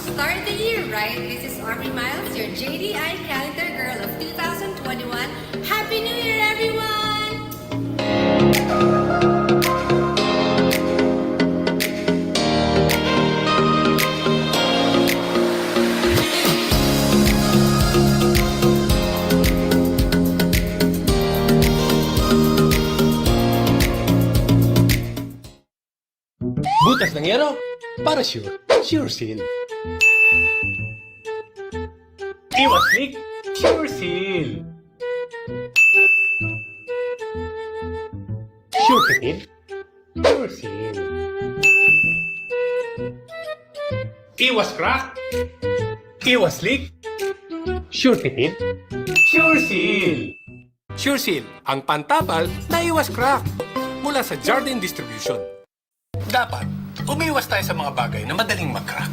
Start the year right. This is Aubrey Miles, your JDI Calendar Girl of 2021. Happy New Year, everyone! Butas ng yero, para sure, sure seal. Iwas leak, sure seal. Sure tipid, sure seal. Iwas crack, iwas leak, sure tipid, sure seal. Sure seal, ang pantapal na iwas crack mula sa Jardine Distribution. Dapat, umiwas tayo sa mga bagay na madaling mag-crack.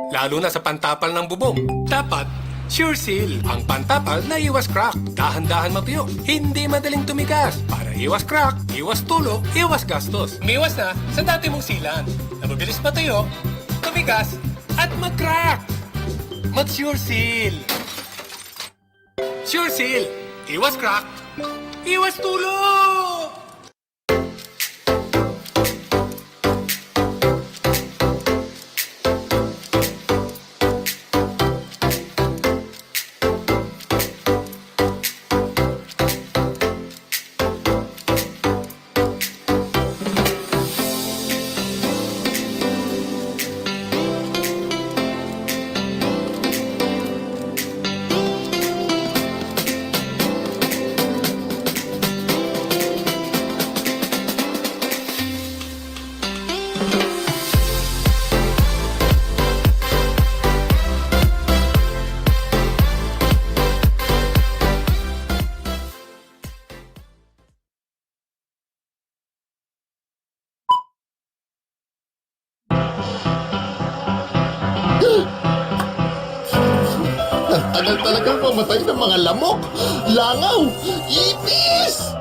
Lalo na sa pantapal ng bubong. Dapat, Sure Seal, ang pantapal na iwas crack. Dahan-dahan matuyo, hindi madaling tumigas. Para iwas crack, iwas tulo, iwas gastos. Umiwas na sa dati mong silan na mabilis matuyo, tumigas, at mag-crack. Mag-Sure Seal. Sure Seal, iwas crack, iwas tulo! Tagal talagang mamatay ng mga lamok, langaw, ipis!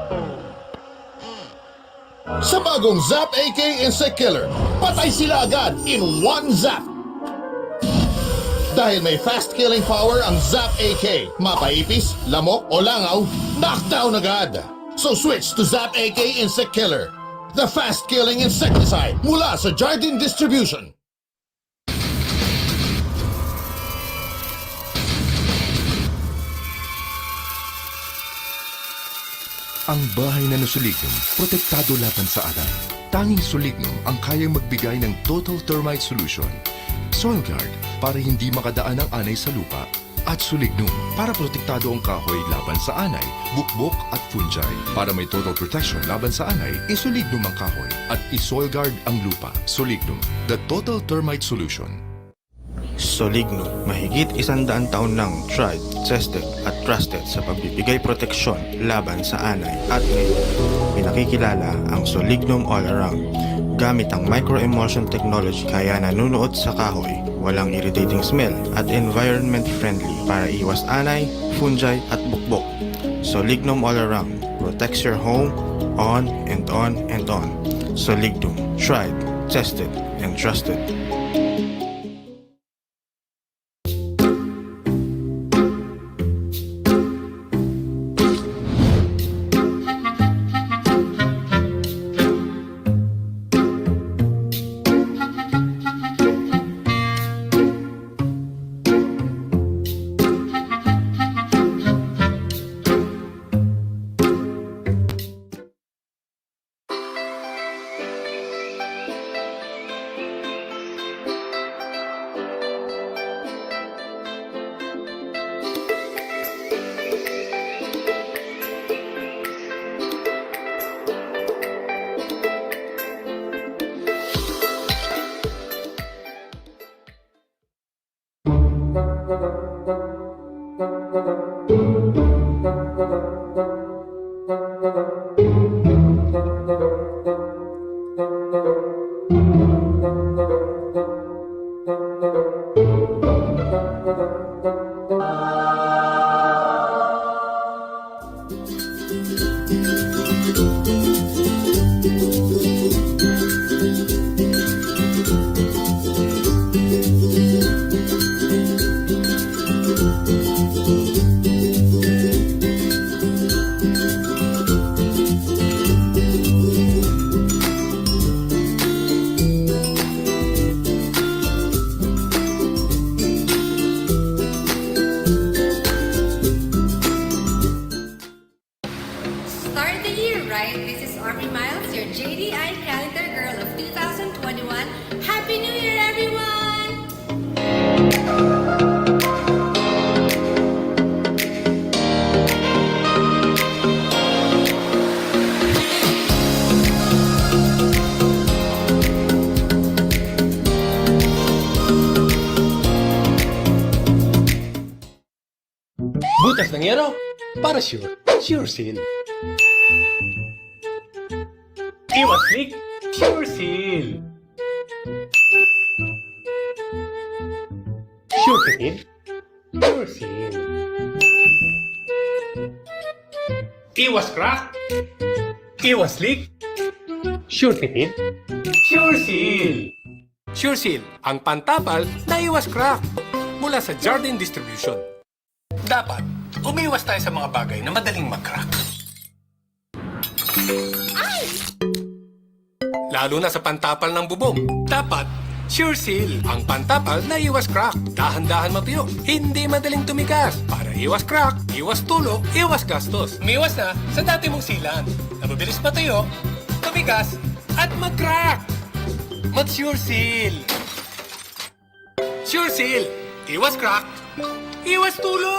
Sa bagong Zap AK Insect Killer, patay sila agad in one zap! Dahil may fast-killing power ang Zap AK, mapaipis, lamok o langaw, knockdown agad! So switch to Zap AK Insect Killer, the fast-killing insecticide mula sa Jardine Distribution. Ang bahay na Solignum, protektado laban sa alay. Tanging Solignum ang kayang magbigay ng total termite solution. Soil Guard para hindi makadaan ang anay sa lupa. At Solignum para protektado ang kahoy laban sa anay, bukbok at fungi. Para may total protection laban sa anay, iSolignum ang kahoy at iSoil Guard ang lupa. Solignum, the total termite solution. Solignum, mahigit 100 taon nang tried, tested at trusted sa pagbibigay proteksyon laban sa anay at ngayon, pinakikilala ang Solignum All Around. Gamit ang micro-emulsion technology kaya nanunuot sa kahoy, walang irritating smell at environment friendly para iwas anay, fungi at bukbok. Solignum All Around protects your home on and on and on. Solignum, tried, tested and trusted. Start the year right. This is Army Miles, your JDI Calendar Girl of 2021. Happy New Year, everyone! Butas ng yero, para sure, sure seal. Iwas leak, sure seal. Sure tipid, sure seal. Iwas crack, iwas leak, sure tipid, sure seal. Sure seal, ang pantapal na iwas crack. Mula sa Jardine Distribution. Dapat, umiwas tayo sa mga bagay na madaling mag-crack. Lalo na sa pantapal ng bubong. Dapat, Sure Seal, ang pantapal na iwas crack. Dahan-dahan matuyo, hindi madaling tumigas. Para iwas crack, iwas tulo, iwas gastos. Umiwas na sa dati mong silan na mabilis matuyo, tumigas, at mag-crack. Mag-Sure Seal. Sure Seal, iwas crack, iwas tulo!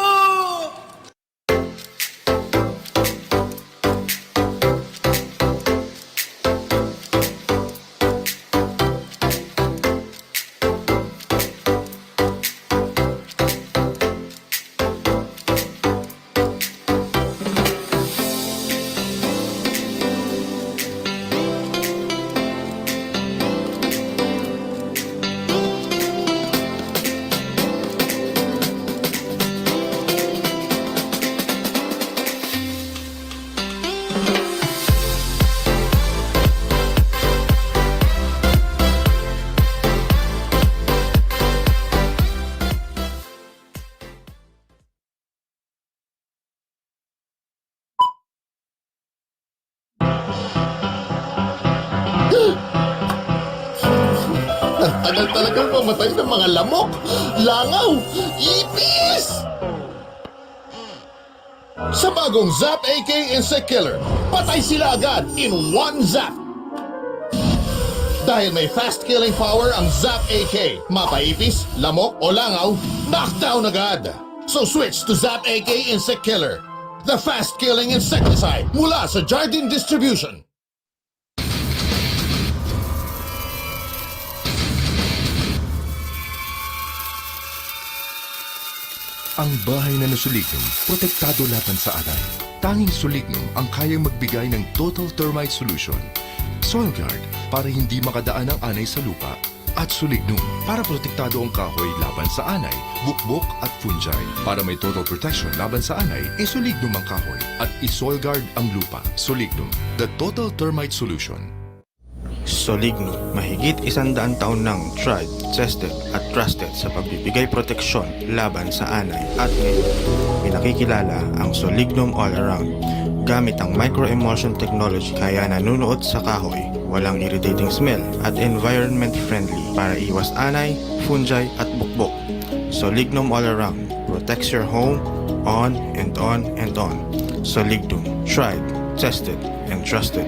Tagal talagang mamatay ng mga lamok, langaw, ipis! Sa bagong Zap AK Insect Killer, patay sila agad in one zap! Dahil may fast-killing power ang Zap AK, mapaipis, lamok o langaw, knockdown agad! So switch to Zap AK Insect Killer, the fast-killing insecticide mula sa Jardine Distribution. Ang bahay na Solignum, protektado laban sa alay. Tanging Solignum ang kayang magbigay ng total termite solution. Soil Guard para hindi makadaan ang anay sa lupa. At Solignum para protektado ang kahoy laban sa anay, bukbok at fungi. Para may total protection laban sa anay, Solignum ang kahoy at i-Soil Guard ang lupa. Solignum, the total termite solution. Solignum, mahigit 100 taon ng tried, tested at trusted sa pagbibigay proteksyon laban sa anay at ngayon, pinakikilala ang Solignum All Around. Gamit ang micro-emulsion technology kaya nanunuot sa kahoy, walang irritating smell at environment friendly para iwas anay, fungi at bukbok. Solignum All Around protects your home on and on and on. Solignum, tried, tested and trusted.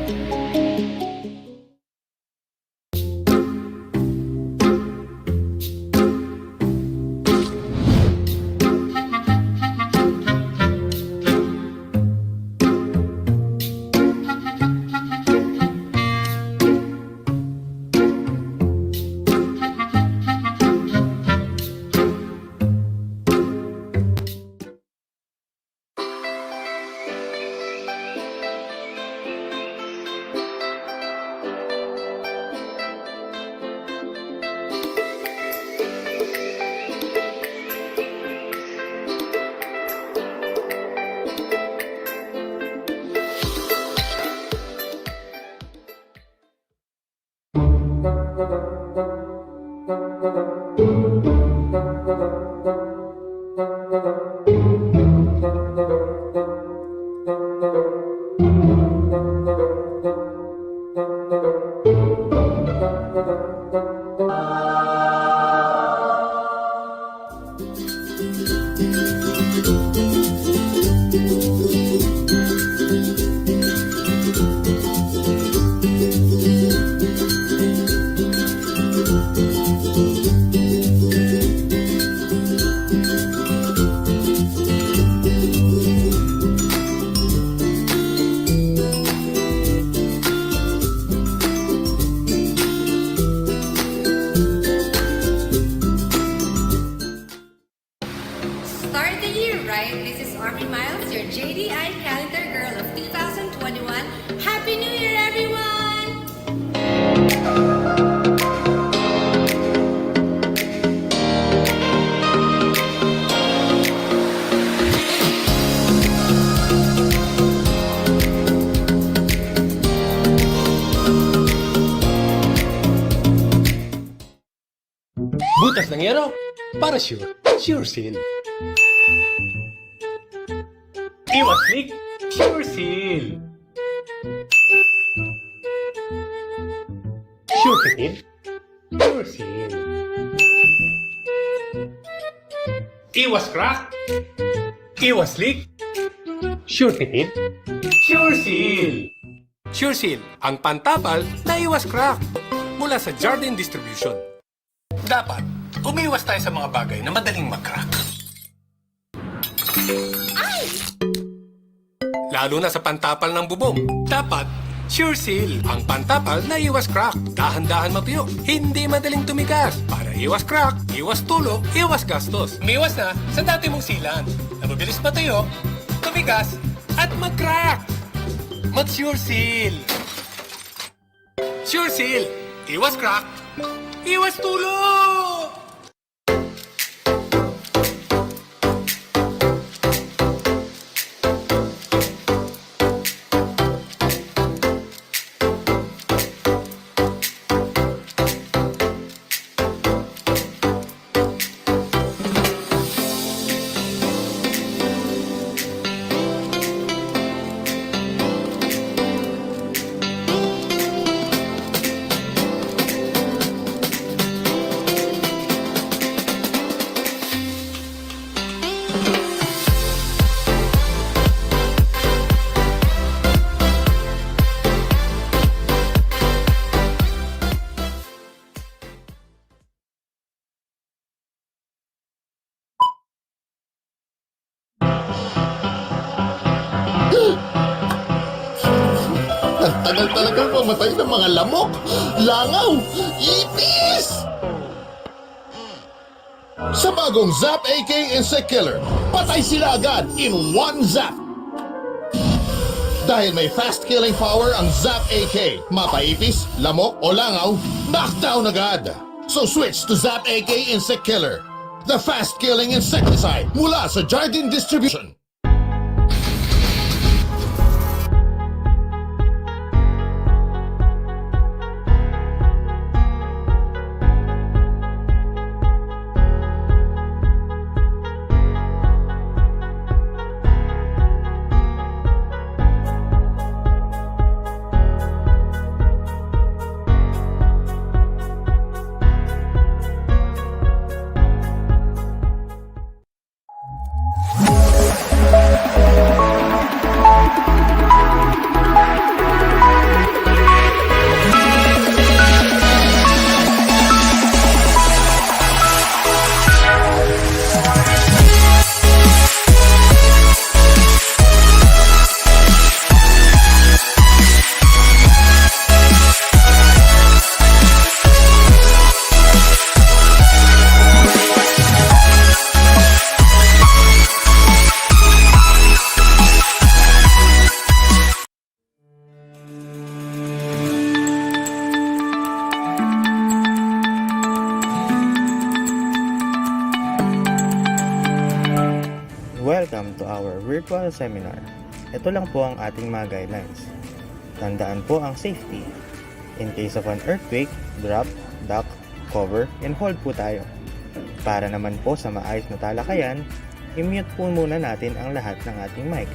Butas ng yero para sure. Sure seal. Iwas leak. Sure seal. Sure fitted. Sure seal. Iwas crack. Iwas leak. Sure fitted. Sure seal. Sure seal, ang pantapal na iwas crack. Mula sa Jardine Distribution. Dapat, umiwas tayo sa mga bagay na madaling mag-crack. Lalo na sa pantapal ng bubong. Dapat, Sure Seal, ang pantapal na iwas crack. Dahan-dahan matuyo, hindi madaling tumigas. Para iwas crack, iwas tulo, iwas gastos. Umiwas na sa dati mong sealant na mabilis matuyo, tumigas, at mag-crack. Mag-Sure Seal. Sure Seal, iwas crack, iwas tulo! Ang tagal talagang pamatay ng mga lamok, langaw, ipis! Sa bagong Zap AK Insect Killer, patay sila agad in one zap! Dahil may fast killing power ang Zap AK, mapaipis, lamok o langaw, knockdown agad! So switch to Zap AK Insect Killer, the fast killing insecticide mula sa Jardine Distribution. Welcome to our virtual seminar. Ito lang po ang ating mga guidelines. Tandaan po ang safety. In case of an earthquake, drop, duck, cover, and hold po tayo. Para naman po sa maayos na talakayan, i-mute po muna natin ang lahat ng ating mic.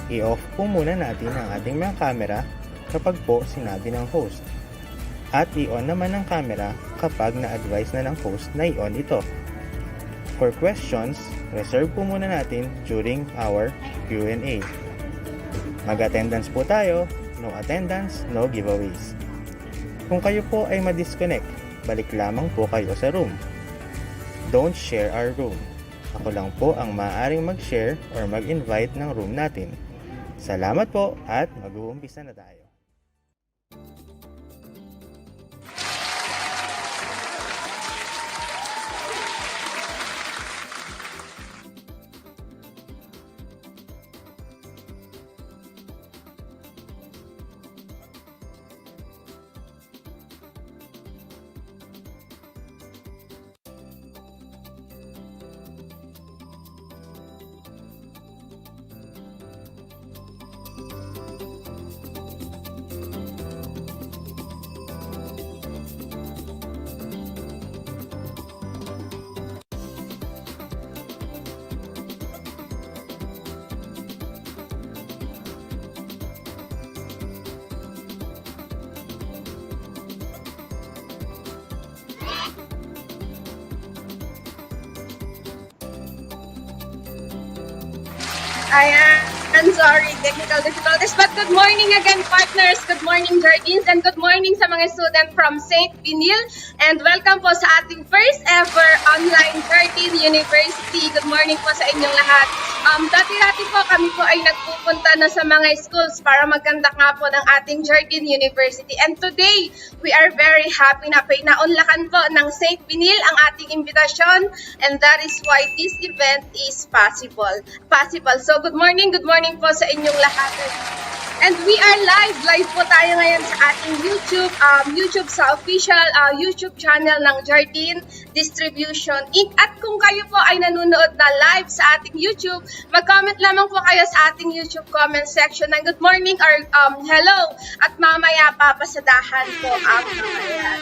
I-off po muna natin ang ating mga camera kapag po sinabi ng host. At i-on naman ang camera kapag na-advise na ng host na i-on ito. For questions, reserve po muna natin during our Q&A. Mag-attendance po tayo, no attendance, no giveaways. Kung kayo po ay ma-disconnect, balik lamang po kayo sa room. Don't share our room. Ako lang po ang maaaring mag-share or mag-invite ng room natin. Salamat po at mag-uumpisa na tayo. I'm sorry, technical difficulties. But good morning again, partners. Good morning, Jardines. And good morning sa mga student from St. Benilde. And welcome po sa ating first ever online Jardine University. Good morning po sa inyong lahat. Dati-dati po kami po ay nagpupunta na sa mga schools para magkandak nga po ng ating Jardine University. And today, we are very happy na pinaunlakan po ng St. Benilde ang ating imbitasyon. And that is why this event is possible. So good morning po sa inyong lahat. And we are live po tayo ngayon sa ating YouTube sa official YouTube channel ng Jardine Distribution Inc. At kung kayo po ay nanonood na live sa ating YouTube, mag-comment lamang po kayo sa ating YouTube comment section ng good morning or hello at mamaya papasadahan po ang mamaya.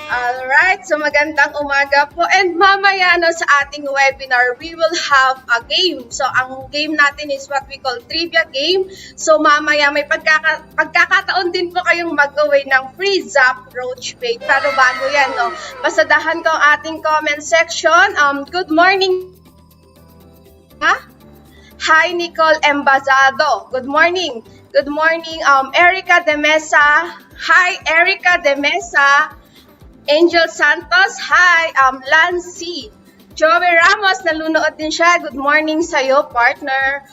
Alright, so magandang umaga po. And mamaya sa ating webinar, we will have a game. So ang game natin is what we call trivia game. So mamaya may pagkakataon din po kayong mag-away ng free Zap Roach Bait. Pero bago yan, pasadahan ko ang ating comment section. Good morning. Hi, Nicole Embazado. Good morning. Good morning, Erica De Mesa. Hi, Erica De Mesa. Angel Santos, hi, Lancy. Joey Ramos, nalunood din siya. Good morning sa'yo, partner.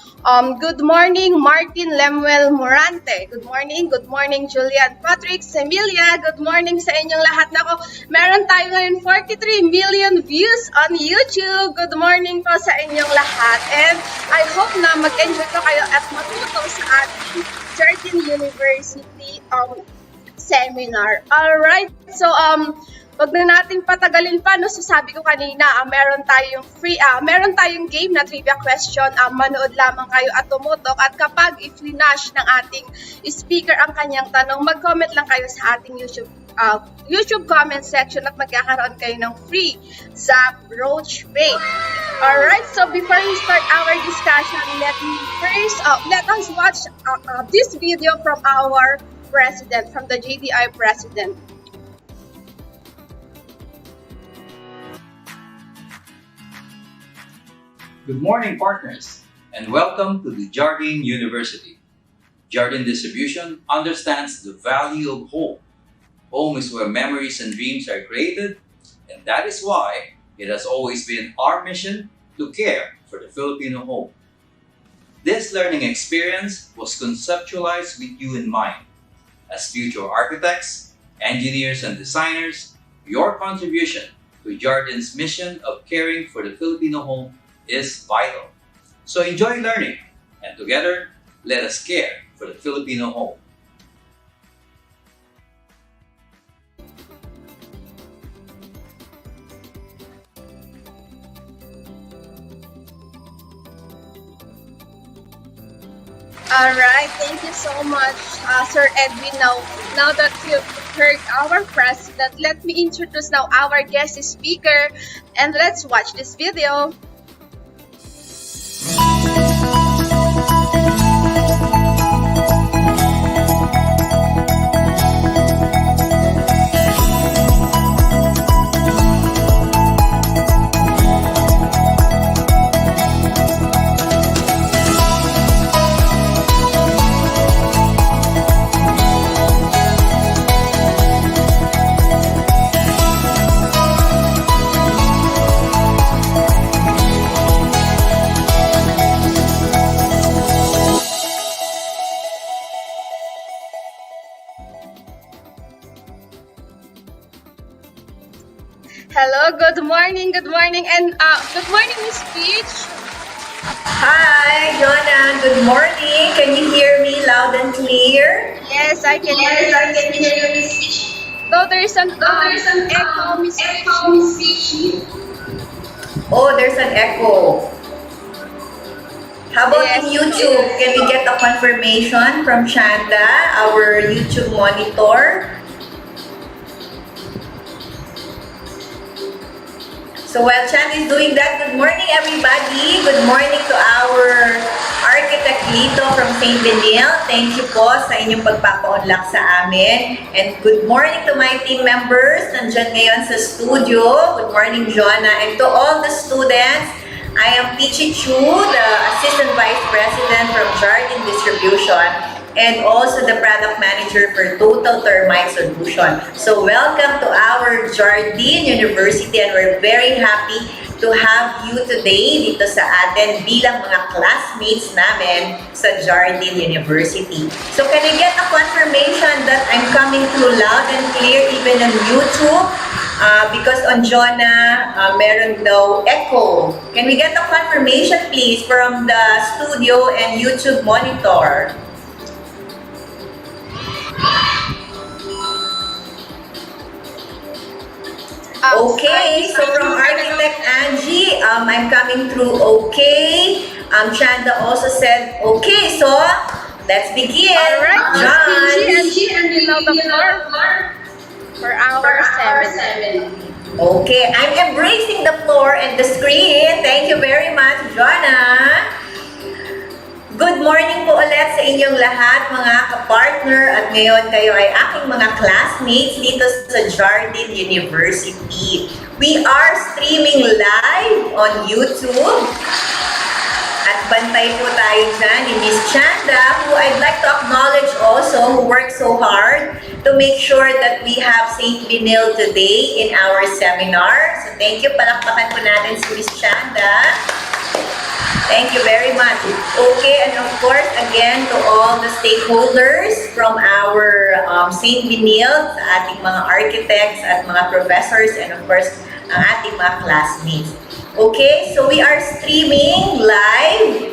Good morning, Martin Lemuel Morante. Good morning, Julian Patrick, Emilia. Good morning sa inyong lahat. Nako, meron tayo ngayon 43 million views on YouTube. Good morning po sa inyong lahat. And I hope na mag-enjoy ko kayo at matuto sa ating Jardine University seminar. Alright, so wag na nating patagalin pa, so sabi ko kanina, meron tayong game na trivia question. Manood lamang kayo at tumutok, at kapag i-flash ng ating speaker ang kanyang tanong, mag-comment lang kayo sa ating YouTube comment section at magkakaroon kayo ng free Zap Roach Bait. Alright, so before we start our discussion, let us watch this video from our president, from the JDI president. Good morning, partners, and welcome to the Jardine University. Jardine Distribution understands the value of home. Home is where memories and dreams are created, and that is why it has always been our mission to care for the Filipino home. This learning experience was conceptualized with you in mind. As future architects, engineers, and designers, your contribution to Jardine's mission of caring for the Filipino home is vital. So enjoy learning, and together, let us care for the Filipino home. Alright, thank you so much, Sir Edwin. Now that you've heard our president, let me introduce now our guest speaker, and let's watch this video. Hello, good morning, and good morning, Miss Peach. Hi, Jonah. Good morning. Can you hear me loud and clear? Yes, I can hear you. Though there's an echo, Miss Peach. Oh, there's an echo. How about Yes. in YouTube? Can we get a confirmation from Shanda, our YouTube monitor? So while Chan is doing that, good morning everybody. Good morning to our architect Lito from St. Benilde. Thank you po sa inyong pagpapaunlak sa amin. And good morning to my team members nandyan ngayon sa studio. Good morning, Jonah. And to all the students I am Pichi Chu, the Assistant Vice President from Jardine Distribution and also the Product Manager for Total Termite Solution. So welcome to our Jardine University and we're very happy to have you today dito sa atin bilang mga classmates namin sa Jardine University. So can I get a confirmation that I'm coming through loud and clear even on YouTube? Because on Jonah, meron daw echo. Can we get a confirmation please from the studio and YouTube monitor? Okay, so from Architect Angie, I'm coming through okay. Chanda also said okay, so let's begin. Alright, John. Angie, and we know the floor for our 7. Okay, I'm embracing the floor and the screen. Thank you very much, Jonna. Good morning po ulit sa inyong lahat, mga kapartner. At ngayon kayo ay aking mga classmates dito sa Jardine University. We are streaming live on YouTube. At bantay po tayo dyan ni Miss Chanda, who I'd like to acknowledge also, who worked so hard to make sure that we have St. Benilde today in our seminar. So thank you, palakpakan po natin si Miss Chanda. Thank you very much. Okay, and of course, again, to all the stakeholders from our St. Benilde, sa ating mga architects at mga professors, and of course, ang ating mga classmates. Okay, so we are streaming live.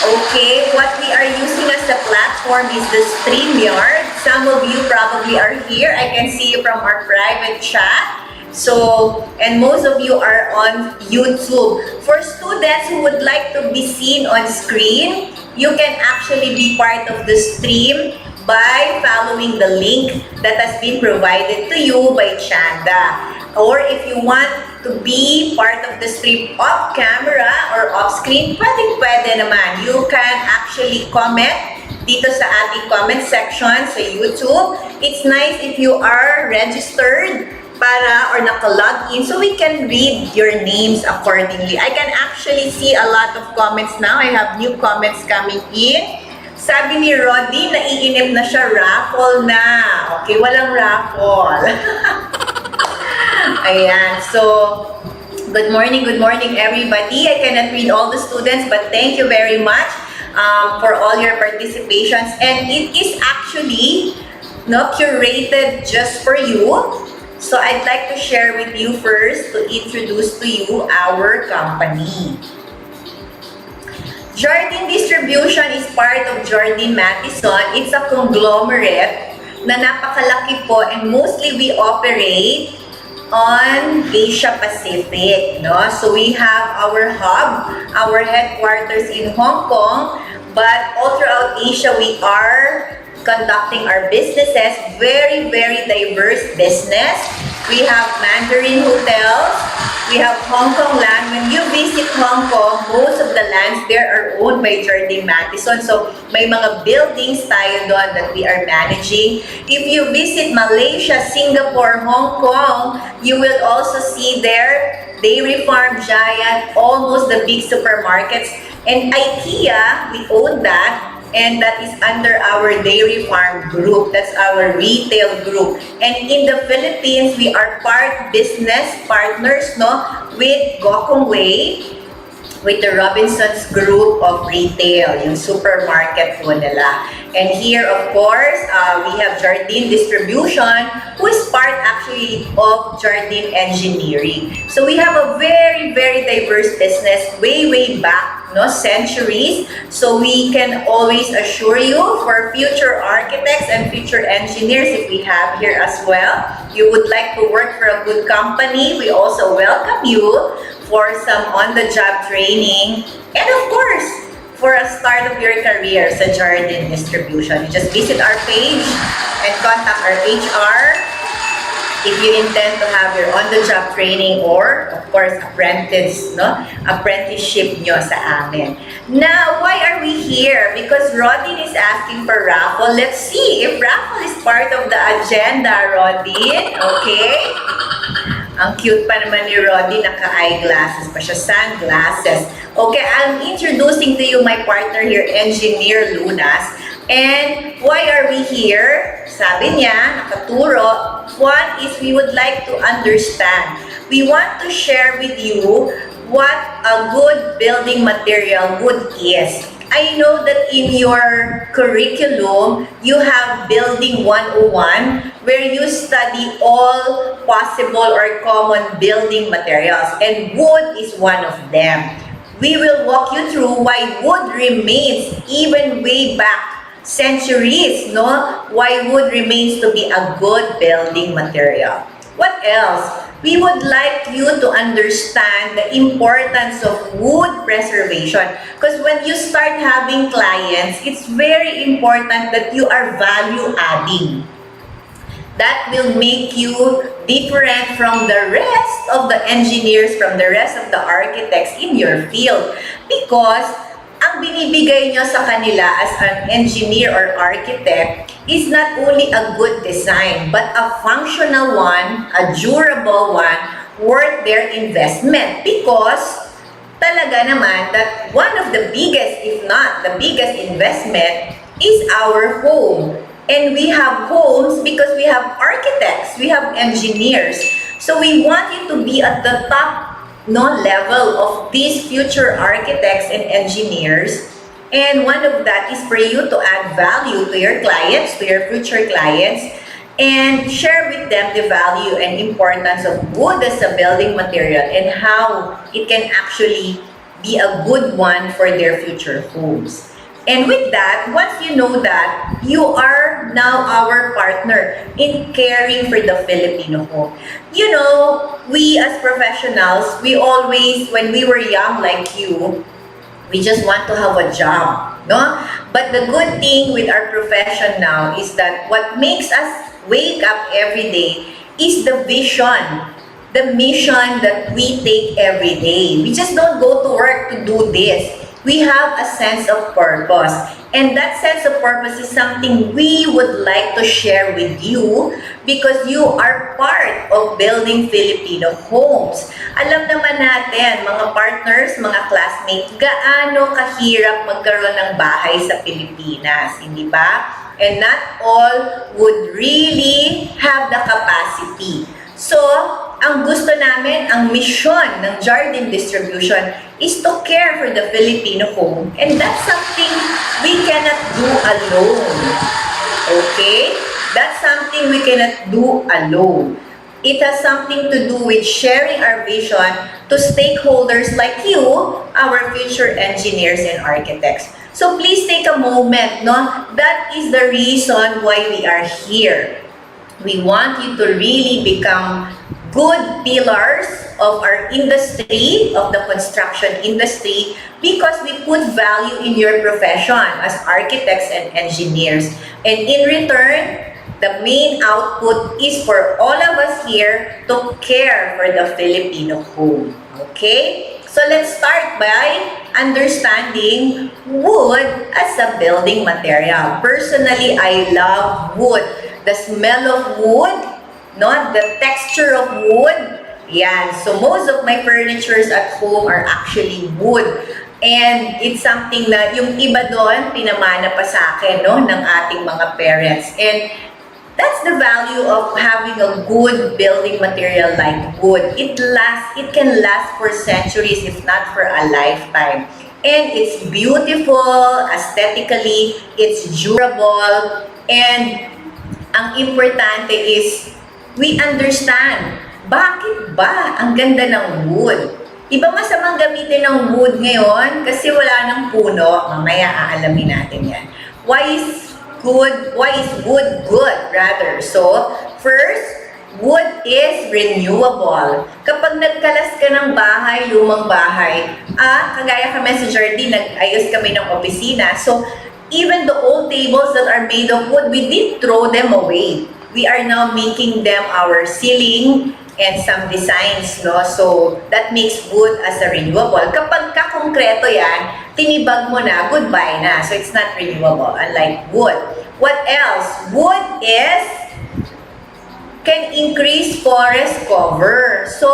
Okay, what we are using as the platform is the StreamYard. Some of you probably are here. I can see you from our private chat. So, and most of you are on YouTube. For students who would like to be seen on screen, you can actually be part of the stream by following the link that has been provided to you by Chanda. Or if you want to be part of the stream off camera or off screen, pwede naman. You can actually comment dito sa ating comment section sa YouTube. It's nice if you are registered or naka-log in so we can read your names accordingly. I can actually see a lot of comments now. I have new comments coming in. Sabi ni Roddy, naiinip na siya, raffle na. Okay, walang raffle. Ayan, so good morning everybody. I cannot read all the students but thank you very much for all your participations, and it is actually curated just for you. So I'd like to share with you first to introduce to you our company. Jardine Distribution is part of Jardine Matheson. It's a conglomerate na napakalaki po, and mostly we operate on Asia Pacific. So we have our hub, our headquarters in Hong Kong, but all throughout Asia we are conducting our businesses, very diverse business. We have Mandarin hotels, we have Hong Kong land. When you visit Hong Kong, most of the lands there are owned by Jardine Matheson. So may mga buildings tayo doon that we are managing. If you visit Malaysia, Singapore, Hong Kong, you will also see there Dairy Farm, Giant, almost the big supermarkets. And IKEA, we own that. And that is under our Dairy Farm group. That's our retail group. And in the Philippines, we are part business partners with Gokong Way, with the Robinsons Group of Retail, yung supermarket po nila. And here, of course, we have Jardine Distribution, who is part actually of Jardine Engineering. So we have a very diverse business way back, centuries. So we can always assure you for future architects and future engineers, if we have here as well, you would like to work for a good company, we also welcome you for some on-the-job training. And of course, for a start of your career sa Jardine Distribution, you just visit our page and contact our HR if you intend to have your on-the-job training or, of course, apprenticeship nyo sa amin. Now, why are we here? Because Rodin is asking for raffle. Let's see if raffle is part of the agenda, Rodin. Okay? Ang cute pa naman ni Roddy, naka-eyeglasses pa siya, sunglasses. Okay, I'm introducing to you my partner here, Engineer Lunas. And why are we here? Sabi niya, nakaturo, one is we would like to understand. We want to share with you what a good building material wood is. I know that in your curriculum, you have Building 101, where you study all possible or common building materials, and wood is one of them. We will walk you through why wood remains even way back centuries, no? Why wood remains to be a good building material. What else? We would like you to understand the importance of wood preservation. Because when you start having clients, it's very important that you are value adding. That will make you different from the rest of the engineers, from the rest of the architects in your field. Because ang binibigay nyo sa kanila as an engineer or architect is not only a good design, but a functional one, a durable one, worth their investment. Because talaga naman that one of the biggest, if not the biggest investment is our home. And we have homes because we have architects, we have engineers. So we want you to be at the top level of these future architects and engineers. And one of that is for you to add value to your clients, to your future clients, and share with them the value and importance of wood as a building material and how it can actually be a good one for their future homes. And with that, once you know that, you are now our partner in caring for the Filipino home. You know, we as professionals, we always, when we were young like you, we just want to have a job, no? But the good thing with our profession now is that what makes us wake up every day is the vision, the mission that we take every day. We just don't go to work to do this. We have a sense of purpose. And that sense of purpose is something we would like to share with you because you are part of building Filipino homes. Alam naman natin, mga partners, mga classmates, gaano kahirap magkaroon ng bahay sa Pilipinas, hindi ba? And not all would really have the capacity. So, ang gusto namin, ang mission ng Jardine Distribution is to care for the Filipino home. And that's something we cannot do alone. Okay? That's something we cannot do alone. It has something to do with sharing our vision to stakeholders like you, our future engineers and architects. So please take a moment, no? That is the reason why we are here. We want you to really become good pillars of our industry, of the construction industry, because we put value in your profession as architects and engineers. And in return, the main output is for all of us here to care for the Filipino home. Okay? So let's start by understanding wood as a building material. Personally, I love wood. The smell of wood, the texture of wood. Yan. So most of my furnitures at home are actually wood. And it's something na yung iba doon, pinamana pa sa akin, ng ating mga parents. And that's the value of having a good building material like wood. It can last for centuries, if not for a lifetime. And it's beautiful, aesthetically, it's durable, and ang importante is we understand bakit ba ang ganda ng wood. Iba masamang gamitin ng wood ngayon kasi wala ng puno. Mamaya aalamin natin yan. Why is wood good rather? So, first, wood is renewable. Kapag nagkalas ka ng bahay, lumang bahay, kagaya kami sa Jardine, nag-ayos kami ng opisina. So, even the old tables that are made of wood, we didn't throw them away. We are now making them our ceiling and some designs, So, that makes wood as a renewable. Kapag kakongkreto yan, tinibag mo na, goodbye na. So, it's not renewable, unlike wood. What else? Wood is can increase forest cover. So,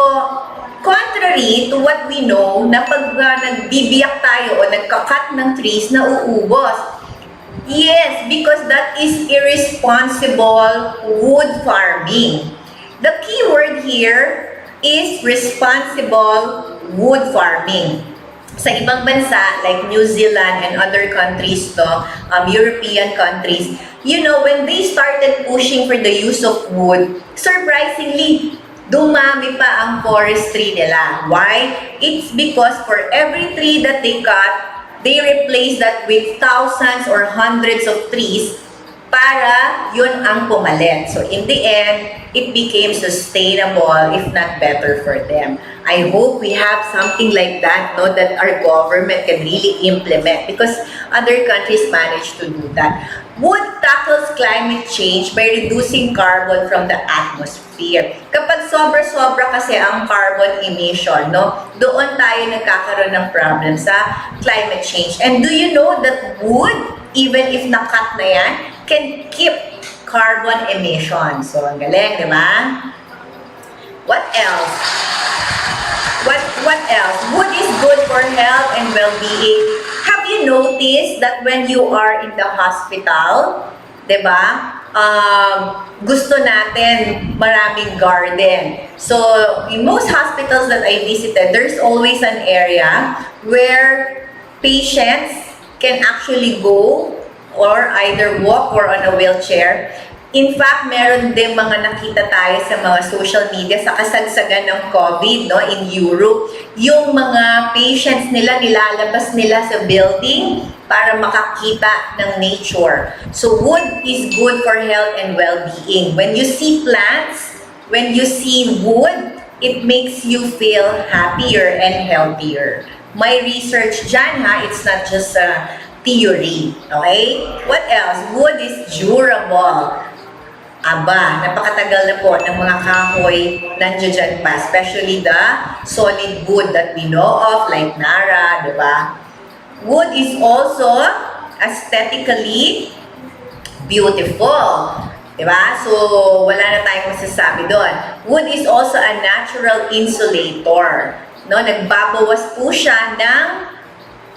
contrary to what we know, na pag nagbibiyak tayo o nagkakat ng trees, nauubos. Yes, because that is irresponsible wood farming. The key word here is responsible wood farming. Sa ibang bansa like New Zealand and other countries, European countries, you know, when they started pushing for the use of wood, surprisingly, dumami pa ang forestry nila. Why? It's because for every tree that they cut, they replace that with thousands or hundreds of trees para yun ang pumalit. So in the end, it became sustainable, if not better for them. I hope we have something like that, no, that our government can really implement because other countries manage to do that. Wood tackles climate change by reducing carbon from the atmosphere. Kapag sobra-sobra kasi ang carbon emission, no, doon tayo nagkakaroon ng problem sa climate change. And do you know that wood, even if nakat na yan, can keep carbon emissions. So, ang galing, di ba? What else? What else? Wood is good for health and well-being. Have you noticed that when you are in the hospital, di ba, gusto natin maraming garden. So, in most hospitals that I visited, there's always an area where patients can actually go or either walk or on a wheelchair. In fact, meron din mga nakita tayo sa mga social media sa kasagsagan ng COVID, no, in Europe. Yung mga patients nila, nilalabas nila sa building para makakita ng nature. So, wood is good for health and well-being. When you see plants, when you see wood, it makes you feel happier and healthier. My research dyan, ha, it's not just a theory. Okay? What else? Wood is durable. Aba, napakatagal na po ng mga kahoy nandiyan dyan pa, especially the solid wood that we know of, like Nara, di ba? Wood is also aesthetically beautiful. Di ba? So, wala na tayong masasabi doon. Wood is also a natural insulator. No, nagbabawas po siya ng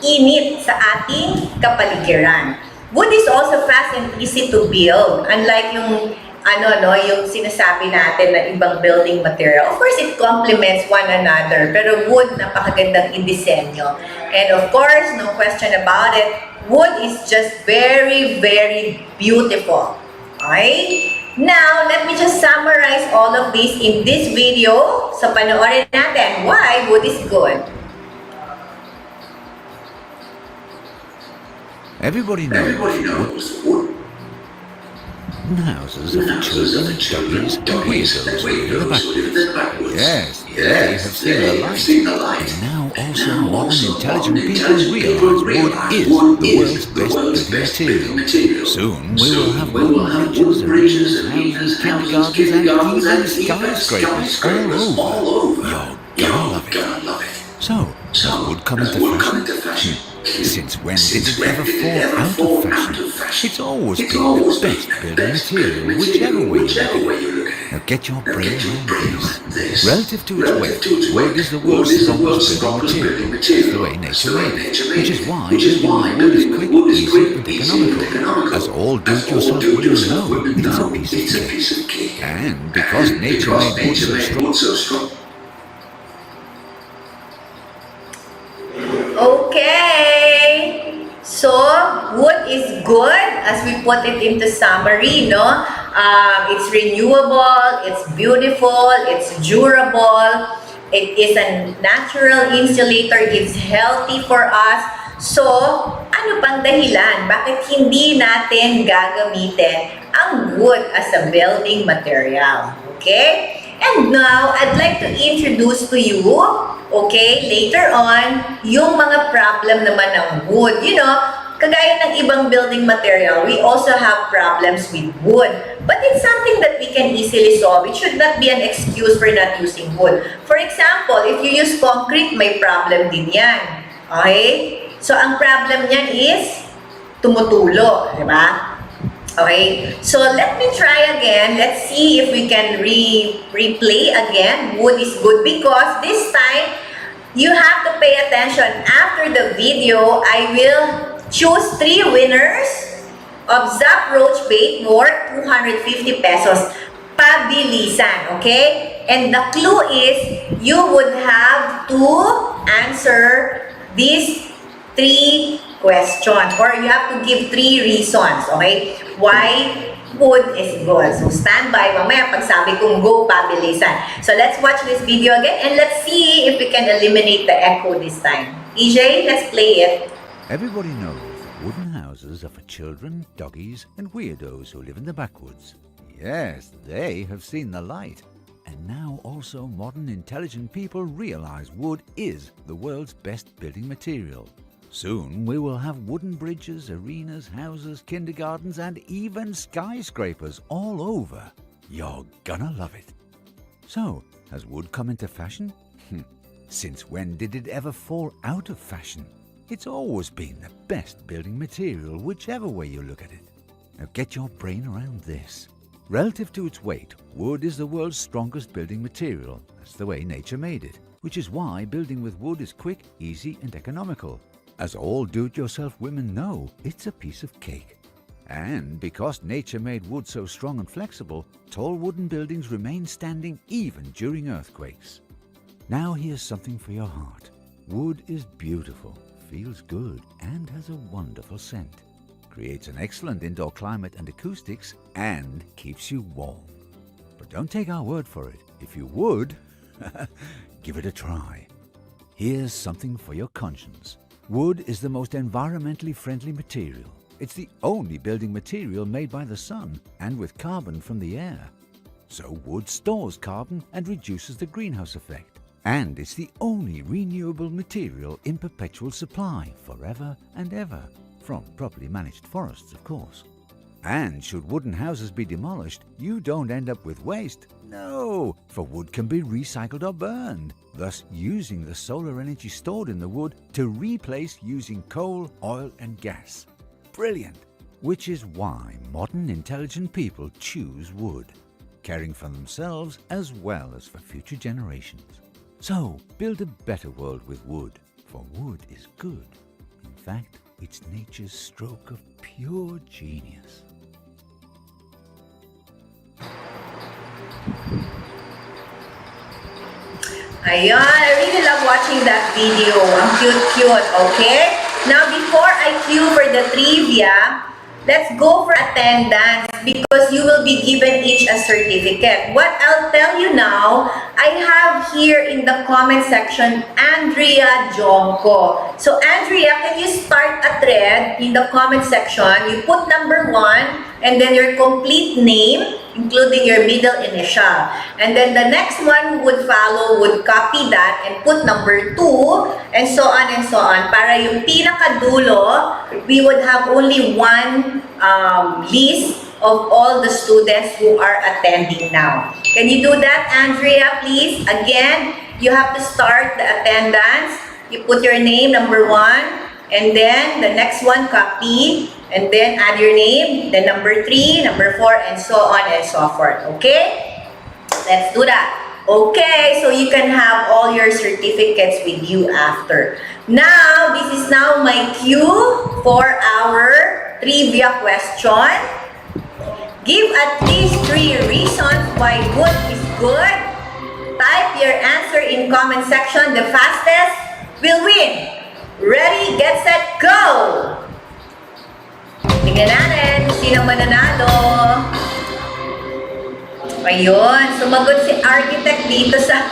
init sa ating kapaligiran. Wood is also fast and easy to build. Unlike yung yung sinasabi natin na ibang building material. Of course, it complements one another. Pero wood, napakagandang indisenyo. And of course, no question about it, wood is just very, very beautiful. Okay? Now, let me just summarize all of this in this video. So, panoorin natin why wood is good. Everybody knows wood. Houses of children, duggies, and weasels live in the backwoods. Yes, they have seen the light. And now also modern intelligent people realize wood is the world's best building material. Soon we will have wooden bridges, arenas, houses, kindergartens, and even skyscrapers all over. You're gonna love it. So, does wood come into fashion? Since when did it ever fall out of fashion? It's always been the best building material, whichever way you look at it. Now get your brain around this. Relative to its weight, wood is the world's strongest building material. It's the way nature made it, which is why building wood is quick, easy, and economical. As all do-it-yourself builders know, it's a piece of cake. And because nature made wood so strong. Okay, so wood is good as we put it into summary, no? It's renewable, it's beautiful, it's durable, it is a natural insulator, it's healthy for us. So, ano pang dahilan? Bakit hindi natin gagamitin ang wood as a building material? Okay? And now, I'd like to introduce to you, okay, later on, yung mga problem naman ng wood. You know, kagaya ng ibang building material, we also have problems with wood. But it's something that we can easily solve. It should not be an excuse for not using wood. For example, if you use concrete, may problem din yan. Okay? So, ang problem niyan is tumutulo, di ba? Okay, so let me try again. Let's see if we can replay again. Wood is good because this time you have to pay attention. After the video, I will choose 3 winners of Zap Roach Bait worth 250 pesos. Pabilisan, okay? And the clue is you would have to answer these 3 questions, or you have to give 3 reasons, okay? Why wood is good. So stand by, mamaya pag sabi kong go, pabilisan. So let's watch this video again and let's see if we can eliminate the echo this time. EJ, let's play it. Everybody knows that wooden houses are for children, doggies, and weirdos who live in the backwoods. Yes, they have seen the light. And now also modern intelligent people realize wood is the world's best building material. Soon we will have wooden bridges, arenas, houses, kindergartens, and even skyscrapers all over. You're gonna love it. So, has wood come into fashion? Since when did it ever fall out of fashion? It's always been the best building material, whichever way you look at it. Now get your brain around this. Relative to its weight, wood is the world's strongest building material. That's the way nature made it, which is why building with wood is quick, easy, and economical. As all do-it-yourself women know, it's a piece of cake. And because nature made wood so strong and flexible, tall wooden buildings remain standing even during earthquakes. Now here's something for your heart. Wood is beautiful, feels good, and has a wonderful scent. Creates an excellent indoor climate and acoustics, and keeps you warm. But don't take our word for it. If you would, give it a try. Here's something for your conscience. Wood is the most environmentally friendly material. It's the only building material made by the sun and with carbon from the air. So wood stores carbon and reduces the greenhouse effect. And it's the only renewable material in perpetual supply forever and ever. From properly managed forests, of course. And should wooden houses be demolished, you don't end up with waste. No, for wood can be recycled or burned, thus using the solar energy stored in the wood to replace using coal, oil, and gas. Brilliant! Which is why modern intelligent people choose wood, caring for themselves as well as for future generations. So, build a better world with wood, for wood is good. In fact, it's nature's stroke of pure genius. Ayan, I really love watching that video. Ang cute, okay? Now, before I cue for the trivia, let's go for attendance because you will be given each a certificate. What I'll tell you now, I have here in the comment section, Andrea Jonko. So, Andrea, can you start a thread in the comment section? You put number 1 and then your complete name, including your middle initial. And then the next one who would follow would copy that and put number 2 and so on and so on. Para yung pinakadulo, we would have only one list of all the students who are attending now. Can you do that, Andrea, please? Again, you have to start the attendance. You put your name, number 1, and then the next one, copy, and then add your name, then number 3, number 4, and so on and so forth. Okay? Let's do that. Okay, so you can have all your certificates with you after. Now, this is now my cue for our trivia question. Give at least 3 reasons why wood is good. Type your answer in comment section. The fastest will win. Ready, get, set, go! Tingnan natin kung sino mananalo. Ayun, sumagot si Architect dito sa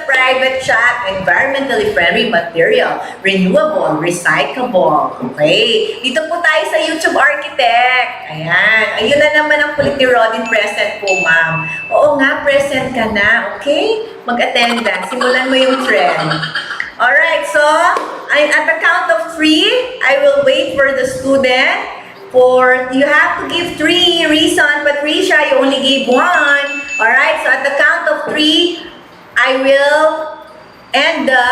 private chat. Environmentally friendly material, renewable, recyclable. Okay, dito po tayo sa YouTube, Architect. Ayan, ayun na naman ang kulit ni Rodin. Present po, ma'am. Oo nga, present ka na. Okay, mag-attendance. Simulan mo yung trend. Alright, so at the count of 3, I will wait for the student. You have to give 3 reasons, but Risha, you only gave 1. Alright, so at the count of 3, I will end the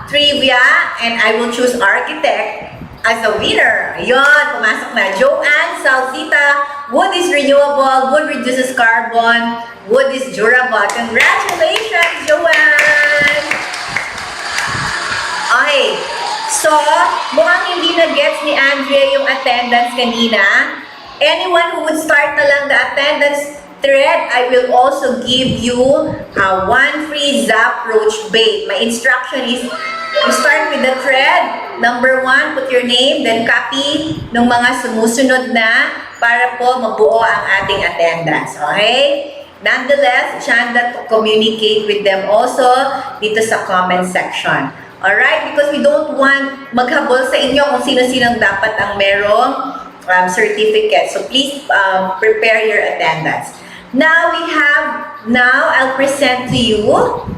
trivia and I will choose Architect. as a winner. Ayun, pumasok na. Joanne Salsita, wood is renewable, wood reduces carbon, wood is durable. Congratulations, Joanne! Okay, so mukhang hindi na-gets ni Andrea yung attendance kanina. Anyone who would start na lang the attendance thread, I will also give you a one free Zap Roach bait. My instruction is, you start with the thread. Number 1, put your name, then copy ng mga sumusunod na para po mabuo ang ating attendance. Okay? Nonetheless, chanda to communicate with them also dito sa comment section. Alright? Because we don't want maghabol sa inyo kung sino-sinong dapat ang merong certificate. So please prepare your attendance. Now I'll present to you,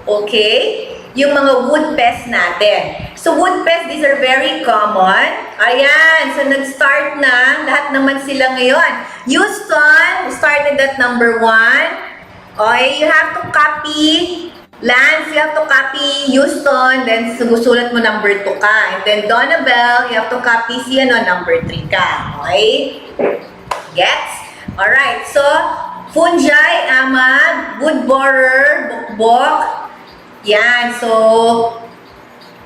okay, yung mga wood pests natin. So wood pests, these are very common. Ayan, so nag-start na, lahat naman sila ngayon. Houston started at number 1. Okay, you have to copy, Lance, you have to copy Houston, then susulat mo number 2 ka. And then Donabel, you have to copy si number 3 ka. Okay? Gets? Alright, so Fungi, Amag, wood borer, bukbok. Yan, so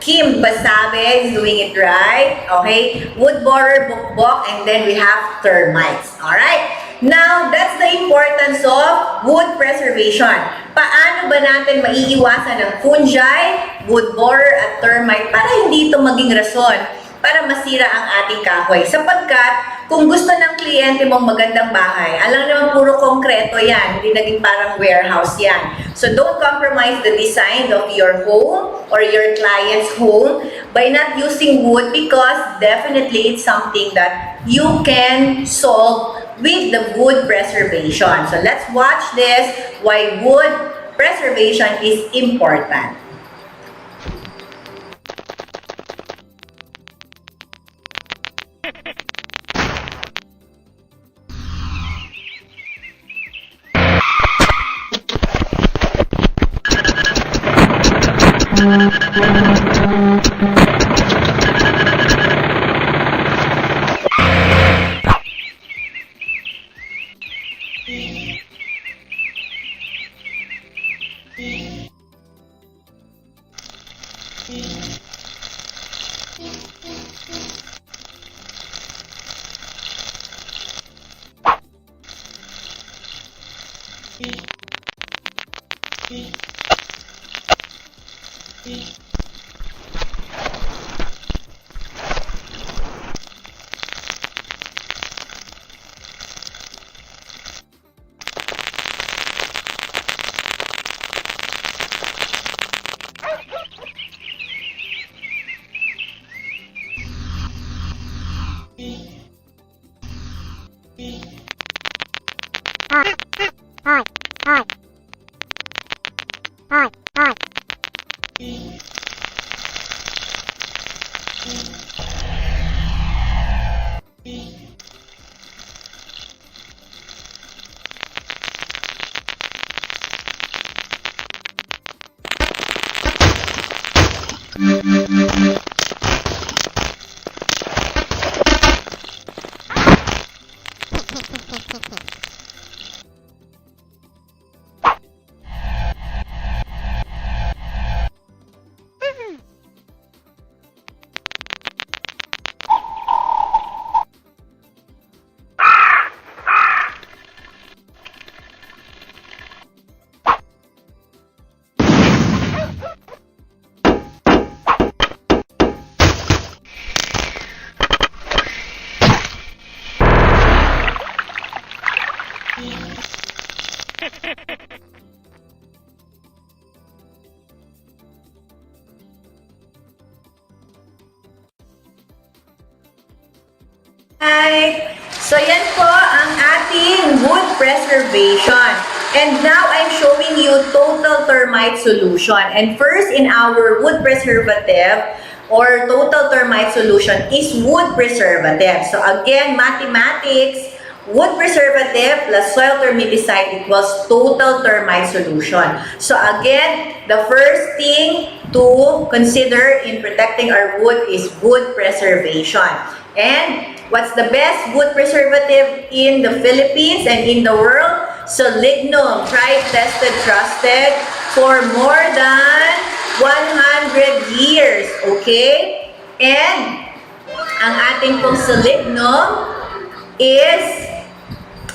Kim Basabe is doing it right. Okay, wood borer, bukbok, and then we have termites. Alright, now that's the importance of wood preservation. Paano ba natin maiiwasan ng fungi, wood borer, at termite para hindi ito maging rason para masira ang ating kahoy? Sapagkat kung gusto ng kliyente mong magandang bahay, alam naman puro konkreto yan, hindi naging parang warehouse yan. So don't compromise the design of your home or your client's home by not using wood, because definitely it's something that you can solve with the wood preservation. So let's watch this, why wood preservation is important. Hi! So yan po ang ating wood preservation. And now I'm showing you total termite solution. And first in our wood preservative or total termite solution is wood preservative. So again, mathematics, wood preservative plus soil termiticide equals total termite solution. So again, the first thing to consider in protecting our wood is wood preservation. And what's the best wood preservative in the Philippines and in the world? Solignum, tried, tested, trusted for more than 100 years, okay? And ang ating pong Solignum is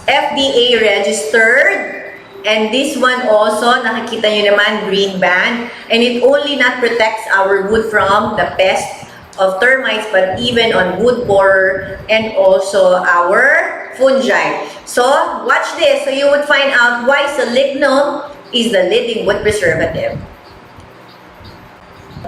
FDA registered. And this one also, nakikita nyo naman, green band. And it only not protects our wood from the pest of termites, but even on wood borer and also our fungi. So, watch this. So, you would find out why Solignum is the leading wood preservative.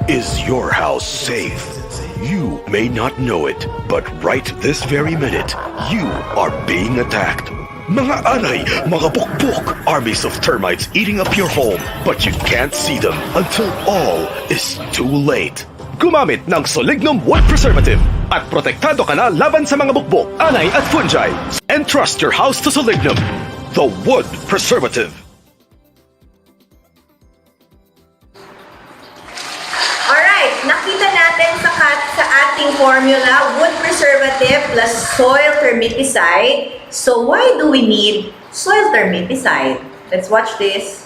Is your house safe? You may not know it, but right this very minute, you are being attacked. Mga anay, mga bukbok, armies of termites eating up your home, but you can't see them until all is too late. Gumamit ng Solignum Wood Preservative at protektado ka na laban sa mga bukbok, anay at fungi. Entrust your house to Solignum, the Wood Preservative. Alright, nakita natin sa ating formula, wood preservative plus soil termiticide. So why do we need soil termiticide? Let's watch this.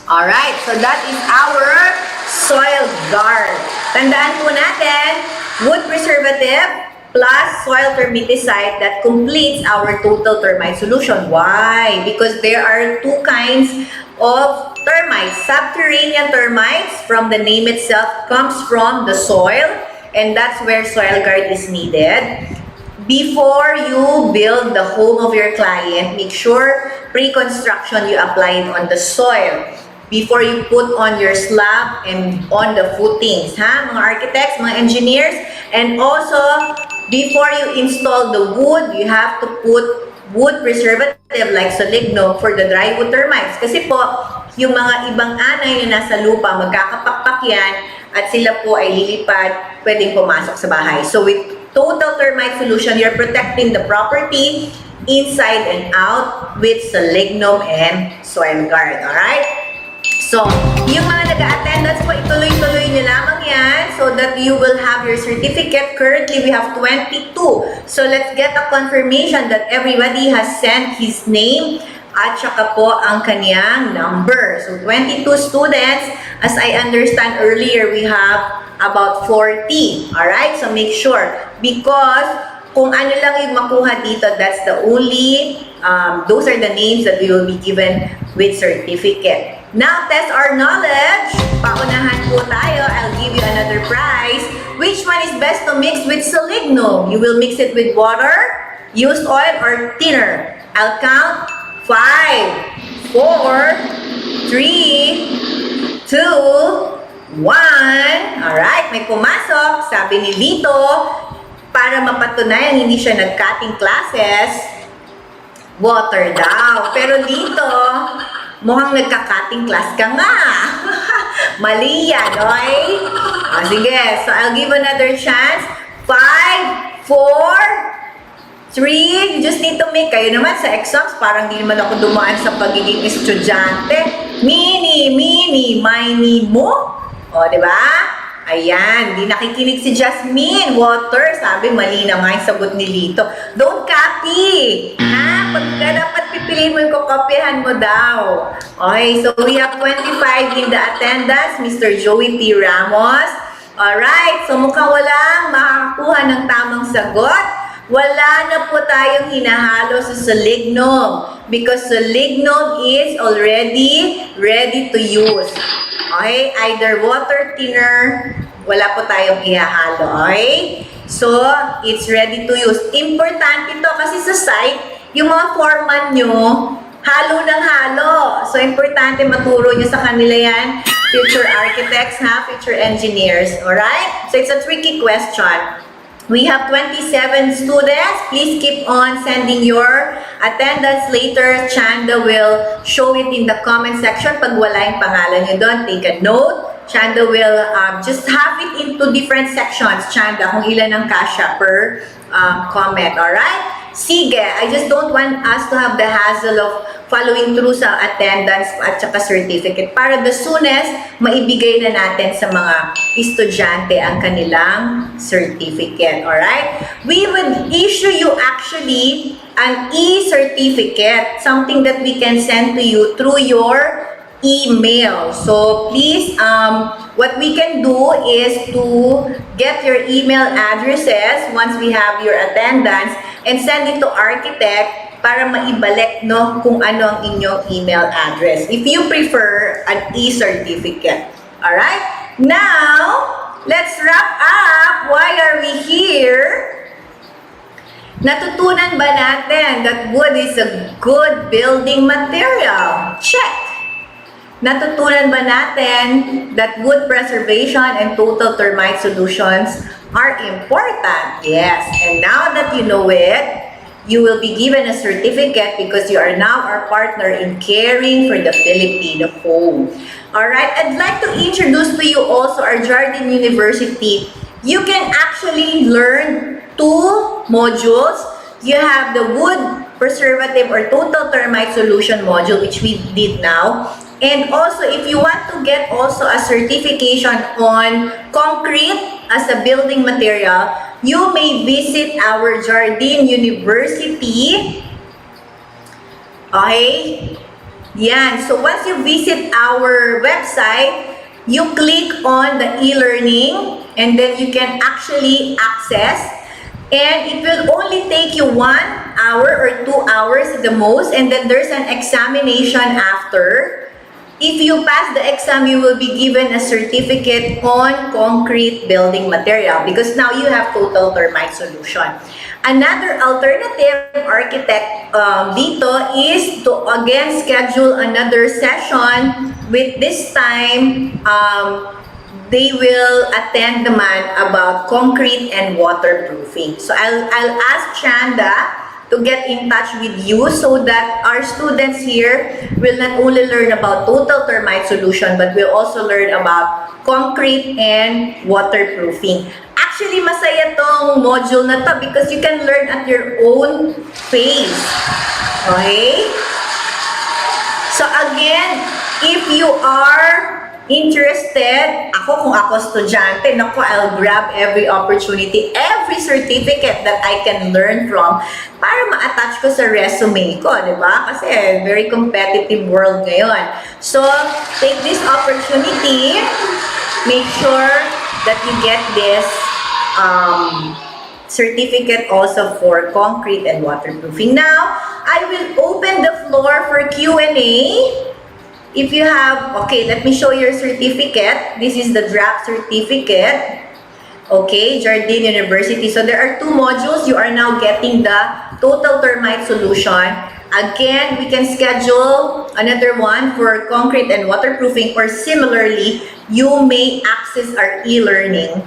Alright, so that is our soil guard. Tandaan po natin, wood preservative plus soil termiticide that completes our total termite solution. Why? Because there are two kinds of termites. Subterranean termites, from the name itself, comes from the soil, and that's where soil guard is needed. Before you build the home of your client, make sure pre-construction you apply it on the soil. Before you put on your slab and on the footings, ha? Mga architects, mga engineers. And also, before you install the wood, you have to put wood preservative like Solignum for the dry wood termites. Kasi po, yung mga ibang anay na nasa lupa, magkakapakpak yan at sila po ay lilipad, pwedeng pumasok sa bahay. So with total termite solution, you're protecting the property inside and out with Solignum and soil guard. Alright? So, yung mga nag-attendance po, ituloy-tuloy nyo lamang yan so that you will have your certificate. Currently, we have 22. So, let's get a confirmation that everybody has sent his name at saka po ang kaniyang number. So, 22 students. As I understand earlier, we have about 40. Alright? So, make sure. Because, kung ano lang yung makuha dito, that's the only, those are the names that we will be given with certificate. Now, test our knowledge. Paunahan po tayo. I'll give you another prize. Which one is best to mix with Solignum? You will mix it with water, used oil, or thinner. I'll count 5, 4, 3, 2, 1. Alright, may pumasok. Sabi ni Lito, para mapatunayan hindi siya nag-cutting classes, water daw. Pero Lito, mukhang nagka-cutting class ka nga. Mali yan, oy? Sige, so I'll give another chance. 5, 4, 3. You just need to make. Kayo naman sa exams, parang di naman ako dumaan sa pagiging estudyante. Mini, mini mo. O, di ba? Ayan, di nakikinig si Jasmine. Water, sabi, mali na nga yung sagot ni Lito. Don't copy. Ha? Pagka dapat pipiliin mo yung kokopyahan mo daw. Okay, so we have 25 in the attendance. Mr. Joey P. Ramos. Alright, so mukhang walang makakakuha ng tamang sagot. Wala na po tayong hinahalo sa Solignum because Solignum is already ready to use. Okay? Either water thinner, wala po tayong ihahalo. Okay? So, it's ready to use. Importante ito kasi sa site, yung mga foreman nyo, halo ng halo. So, importante maturo nyo sa kanila yan future architects, future engineers, alright? So it's a tricky question. We have 27 students. Please keep on sending your attendance later. Chanda will show it in the comment section. Pag wala yung pangalan nyo doon, take a note. Chanda will just have it into different sections. Chanda, kung ilan ang kasha per comment, alright? Sige, I just don't want us to have the hassle of following through sa attendance at saka certificate para the soonest maibigay na natin sa mga estudyante ang kanilang certificate, alright? We would issue you actually an e-certificate, something that we can send to you through your email. So please, what we can do is to get your email addresses once we have your attendance and send it to architect para maibalik no kung ano ang inyong email address if you prefer an e-certificate. Alright? Now, let's wrap up. Why are we here? Natutunan ba natin that wood is a good building material? Check! Natutunan ba natin that wood preservation and total termite solutions are important? Yes. And now that you know it, you will be given a certificate because you are now our partner in caring for the Filipino home. Alright, I'd like to introduce to you also our Jardine University. You can actually learn 2 modules. You have the wood preservative or total termite solution module, which we did now. And also, if you want to get also a certification on concrete as a building material, you may visit our Jardine University. Okay? Yan. So, once you visit our website, you click on the e-learning and then you can actually access. And it will only take you 1 hour or 2 hours at the most. And then there's an examination after. If you pass the exam, you will be given a certificate on concrete building material because now you have total termite solution. Another alternative architect dito is to again schedule another session with this time they will attend naman about concrete and waterproofing. So I'll ask Chanda to get in touch with you so that our students here will not only learn about total termite solution but will also learn about concrete and waterproofing. Actually, masaya tong module na to because you can learn at your own pace. Okay? So again, if you are interested, kung ako estudyante, naku, I'll grab every opportunity, every certificate that I can learn from para ma-attach ko sa resume ko, di ba? Kasi very competitive world ngayon. So, take this opportunity, make sure that you get this certificate also for concrete and waterproofing. Now, I will open the floor for Q&A. If you have, okay, let me show your certificate. This is the draft certificate. Okay, Jardine University. So there are 2 modules. You are now getting the total termite solution. Again, we can schedule another one for concrete and waterproofing, or similarly, you may access our e-learning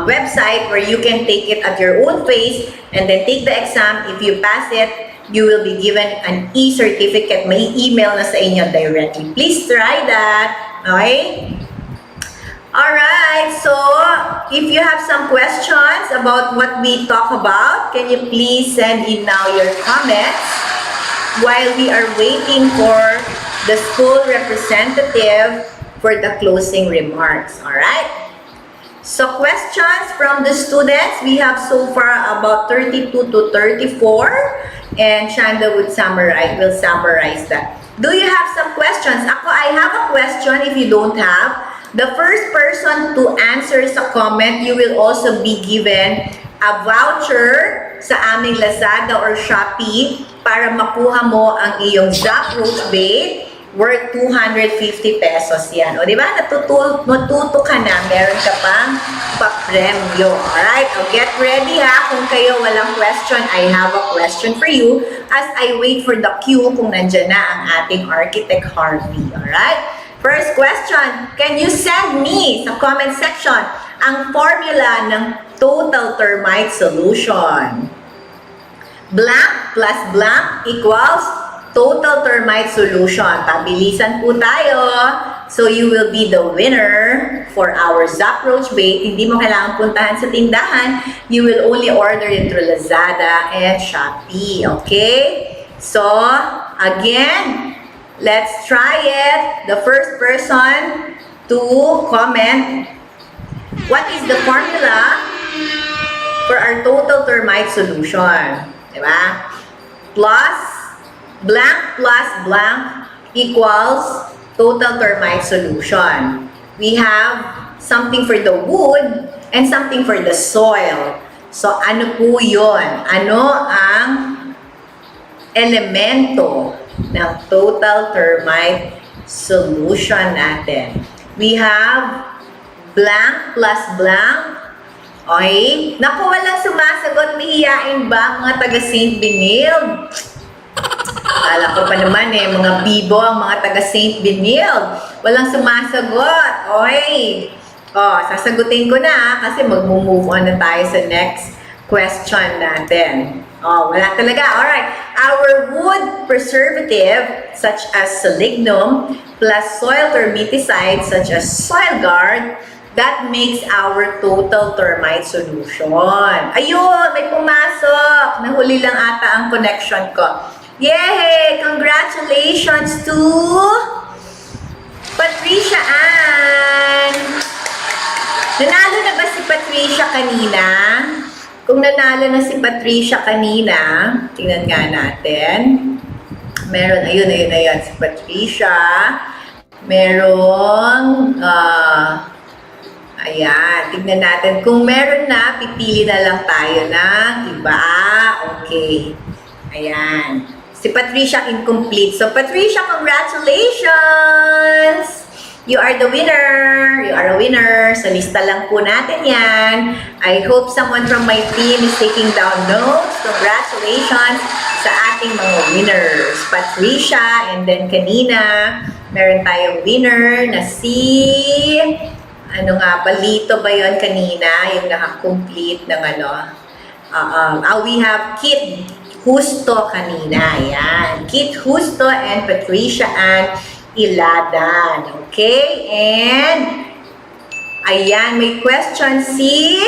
website where you can take it at your own pace and then take the exam. If you pass it, you will be given an e-certificate. May email na sa inyo directly. Please try that. Okay? Alright, so if you have some questions about what we talk about, can you please send in now your comments while we are waiting for the school representative for the closing remarks. Alright? So questions from the students, we have so far about 32 to 34. And Chanda will summarize that. Do you have some questions? I have a question if you don't have. The first person to answer sa comment, you will also be given a voucher sa aming Lazada or Shopee para makuha mo ang iyong Zap Roach Bait worth 250 pesos yan. O, di ba? Matuto ka na. Meron ka pang pa-premyo. Alright? O, get ready ha. Kung kayo walang question, I have a question for you as I wait for the queue kung nandyan na ang ating Architect Harvey. Alright? First question, can you send me sa comment section ang formula ng total termite solution? Blank plus blank equals total termite solution. Pabilisan po tayo. So you will be the winner for our Zaproach bait. Hindi mo kailangan puntahan sa tindahan. You will only order it through Lazada and Shopee. Okay? So, again, let's try it. The first person to comment, what is the formula for our total termite solution? Diba? Plus blank equals total termite solution. We have something for the wood and something for the soil. So, ano po yun? Ano ang elemento ng total termite solution natin? We have blank plus blank. Okay? Naku, walang sumasagot. Mahihiyain ba mga taga St. Benilde? Akala ko pa naman mga bibo ang mga taga St. Benilde. Walang sumasagot. Okay. Sasagutin ko na kasi mag-move on na tayo sa next question natin. Wala talaga. Alright. Our wood preservative, such as Solignum, plus soil termiticide, such as Soil Guard, that makes our total termite solution. Ayun! May pumasok! Nahuli lang ata ang connection ko. Yay! Congratulations to Patricia Ann! Nanalo na ba si Patricia kanina? Kung nanalo na si Patricia kanina, tingnan nga natin. Meron, ayun, si Patricia. Meron, ayan, tignan natin. Kung meron na, pipili na lang tayo ng iba. Okay. Ayan. Si Patricia incomplete. So, Patricia, congratulations! You are the winner. You are a winner. So, lista lang po natin yan. I hope someone from my team is taking down notes. Congratulations sa ating mga winners. Patricia, and then kanina, meron tayong winner na si... Ano nga, Balito ba yun kanina? Yung nakakomplete ng ano? We have Kit Justo kanina. Yan. Kit Justo and Patricia Ann Iladan. Okay? And, ayan, may question si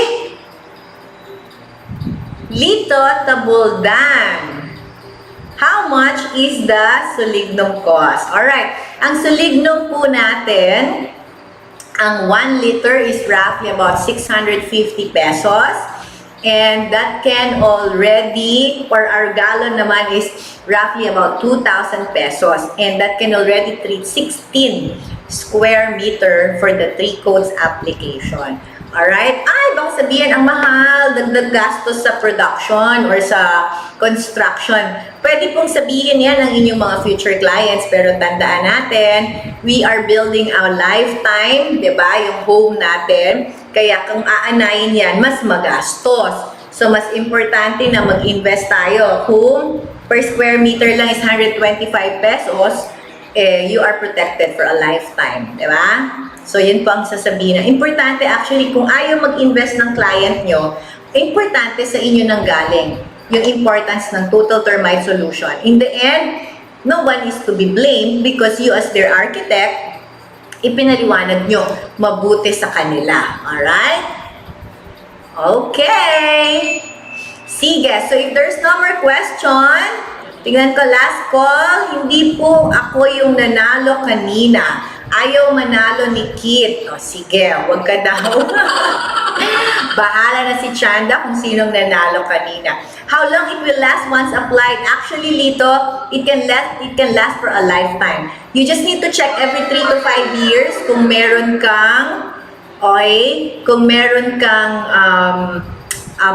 Lito Tabuldan. How much is the Solignum cost? Alright. Ang Solignum po natin, ang 1 liter is roughly about 650 pesos. And that can already, or our gallon naman is roughly about 2,000 pesos. And that can already treat 16 square meter for the 3 coats application. Alright? Ay, baka sabihin, ang mahal, dagdag gastos sa production or sa construction. Pwede pong sabihin yan ng inyong mga future clients, pero tandaan natin, we are building our lifetime, di ba? Yung home natin. Kaya kung aanayin yan, mas magastos. So, mas importante na mag-invest tayo. Kung per square meter lang is 125 pesos, you are protected for a lifetime, di ba? So, yun po ang sasabihin. Importante actually, kung ayaw mag-invest ng client nyo, importante sa inyo nang galing yung importance ng total termite solution. In the end, no one is to be blamed because you as their architect, ipinaliwanag nyo mabuti sa kanila. Alright? Okay. Sige. So, if there's no more question, tingnan ko last call. Hindi po ako yung nanalo kanina. Ayaw manalo ni Kit. O, sige, wag ka daw. Bahala na si Chanda kung sinong nanalo kanina. How long it will last once applied? Actually, Lito, it can last for a lifetime. You just need to check every 3 to 5 years kung meron kang, kung meron kang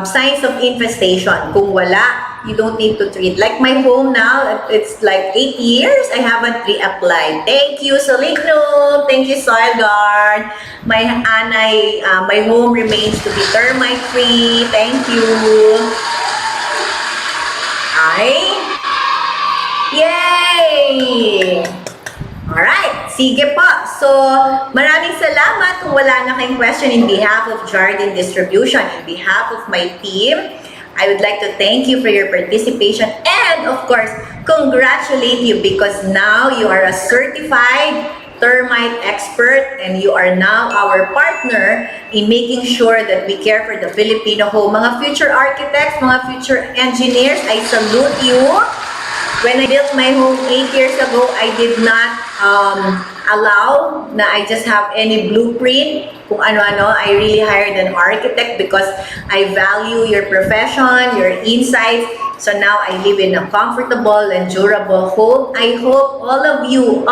signs of infestation. Kung wala, you don't need to treat. Like my home now, it's like 8 years, I haven't reapplied. Thank you, Solignum. Thank you, Soil Guard. My home remains to be termite-free. Thank you. Yay! Alright, Sige po. So, maraming salamat. Kung wala na kayong question in behalf of Jardine Distribution, in behalf of my team, I would like to thank you for your participation and, of course, congratulate you because now you are a certified termite expert and you are now our partner in making sure that we care for the Filipino home. Mga future architects, mga future engineers, I salute you. When I built my home 8 years ago, I did not allow na I just have any blueprint kung ano-ano. I really hired an architect because I value your profession, your insights. So now I live in a comfortable and durable home. I hope all of you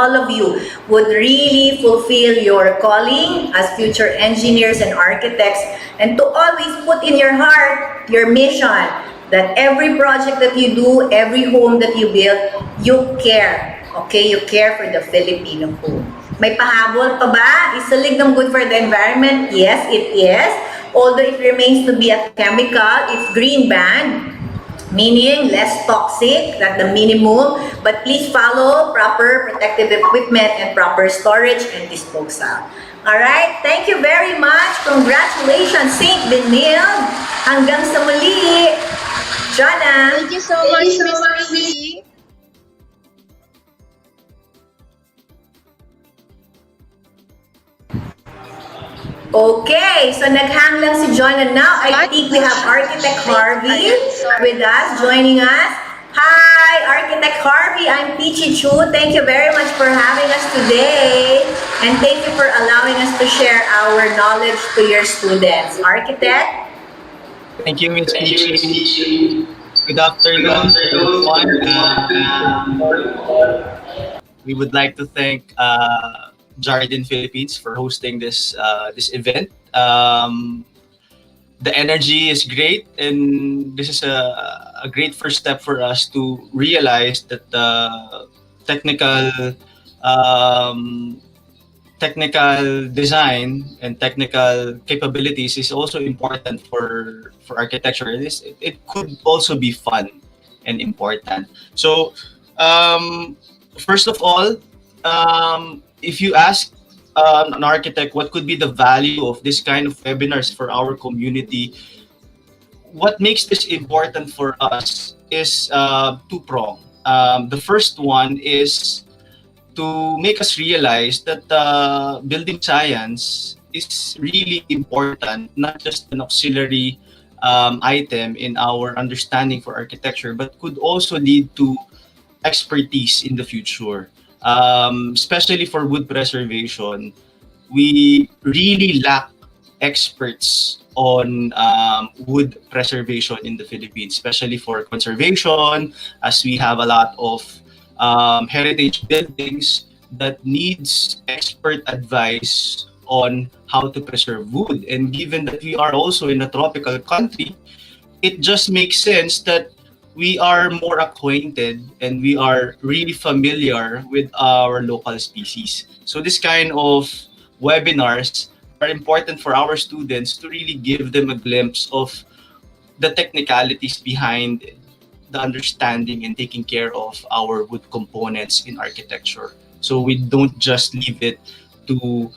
would really fulfill your calling as future engineers and architects and to always put in your heart your mission that every project that you do, every home that you build, you care. Okay? You care for the Filipino home. May pahabol pa ba? Is Solignum good for the environment? Yes, it is. Although it remains to be a chemical, it's green band, meaning less toxic than the minimum. But please follow proper protective equipment and proper storage and disposal. Alright, thank you very much. Congratulations, St. Benilde. Hanggang sa muli. Jonna. Thank you so much, Miss Lee. Okay, so naghang lang si Jonna now. I think we have Architect Harvey with us, joining us. Hi, Architect Harvey. I'm Peachy Chu. Thank you very much for having us today. And thank you for allowing us to share our knowledge to your students. Architect? Thank you, Ms. Peachy. Good afternoon, everyone. We would like to thank Jardine Philippines for hosting this event. The energy is great, and this is a great first step for us to realize that the technical design and technical capabilities is also important for architecture. It could also be fun and important. So, first of all, if you ask an architect what could be the value of this kind of webinars for our community, what makes this important for us is two-pronged. The first one is to make us realize that building science is really important, not just an auxiliary item in our understanding for architecture, but could also lead to expertise in the future. Especially for wood preservation, we really lack experts on wood preservation in the Philippines, especially for conservation, as we have a lot of heritage buildings that needs expert advice on how to preserve wood. And given that we are also in a tropical country, it just makes sense that we are more acquainted and we are really familiar with our local species. So this kind of webinars are important for our students to really give them a glimpse of the technicalities behind the understanding and taking care of our wood components in architecture. So we don't just leave it to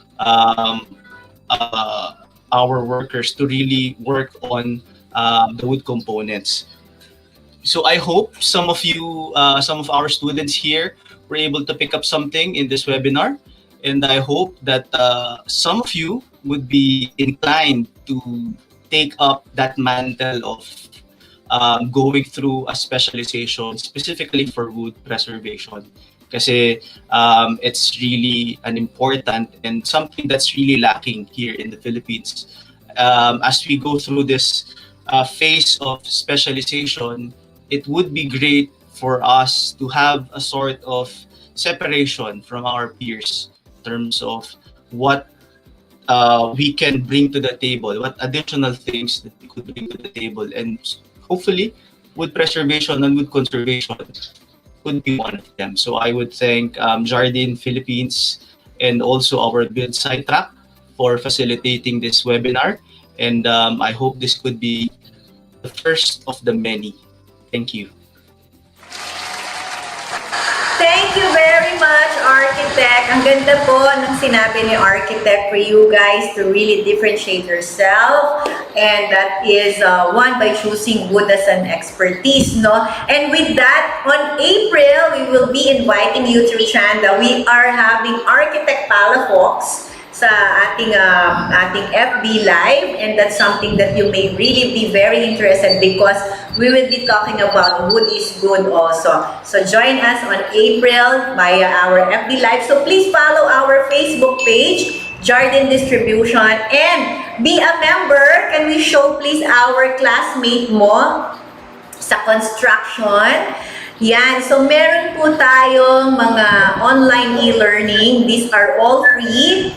our workers to really work on the wood components. So I hope some of you, some of our students here were able to pick up something in this webinar. And I hope that some of you would be inclined to take up that mantle of going through a specialization specifically for wood preservation. Kasi it's really an important and something that's really lacking here in the Philippines. As we go through this phase of specialization, it would be great for us to have a sort of separation from our peers in terms of what we can bring to the table, what additional things that we could bring to the table. And hopefully, wood preservation and wood conservation could be one of them. So I would thank Jardine Philippines and also our Build Sidetrack for facilitating this webinar. And I hope this could be the first of the many. Thank you. Thank you very much, Architect. Ang ganda po ng sinabi ni Architect for you guys to really differentiate yourself. And that is one by choosing wood as an expertise, no? And with that, on April, we will be inviting you to Chanda. We are having Architect Palafox sa ating FB Live, and that's something that you may really be very interested because we will be talking about wood is good also. So join us on April via our FB Live. So please follow our Facebook page, Jardin Distribution, and be a member. Can we show please our classmate mo sa construction? Yan, so meron po tayong mga online e-learning. These are all free.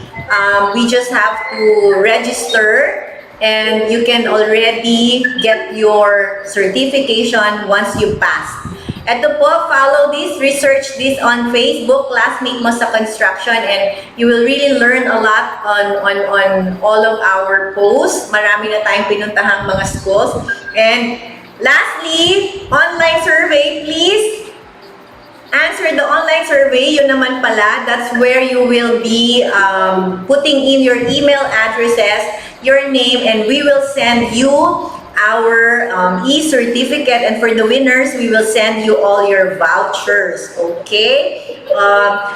We just have to register and you can already get your certification once you pass. Ito po, follow this, research this on Facebook, classmate mo sa construction, and you will really learn a lot on all of our posts. Marami na tayong pinuntahang mga schools. And lastly, online survey, please answer the online survey. Yun naman pala, that's where you will be putting in your email addresses, your name, and we will send you our e-certificate. And for the winners, we will send you all your vouchers. Okay?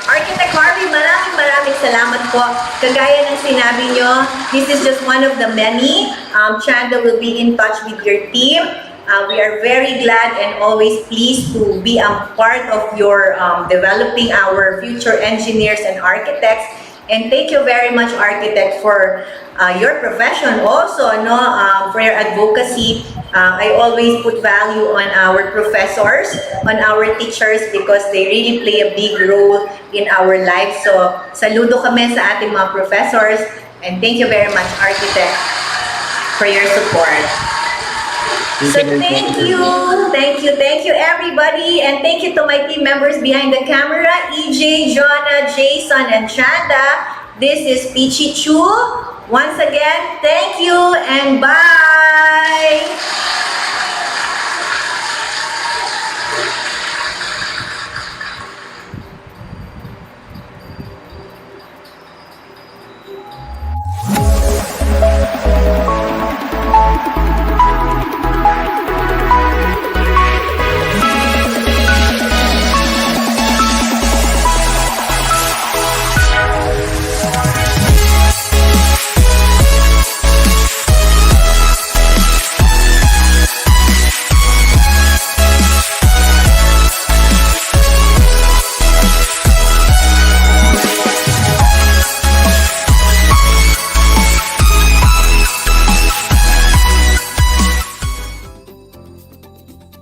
Architect Harvey, maraming salamat po. Kagaya ng sinabi nyo, this is just one of the many. Chanda will be in touch with your team. We are very glad and always pleased to be a part of your developing our future engineers and architects. And thank you very much, Architect, for your profession also, no, for your advocacy. I always put value on our professors, on our teachers, because they really play a big role in our lives. So, saludo kami sa ating mga professors. And thank you very much, Architect, for your support. So thank you everybody, and thank you to my team members behind the camera, EJ, Jonah, Jason, and Chanda. This is Pichi Chu. Once again, thank you and bye!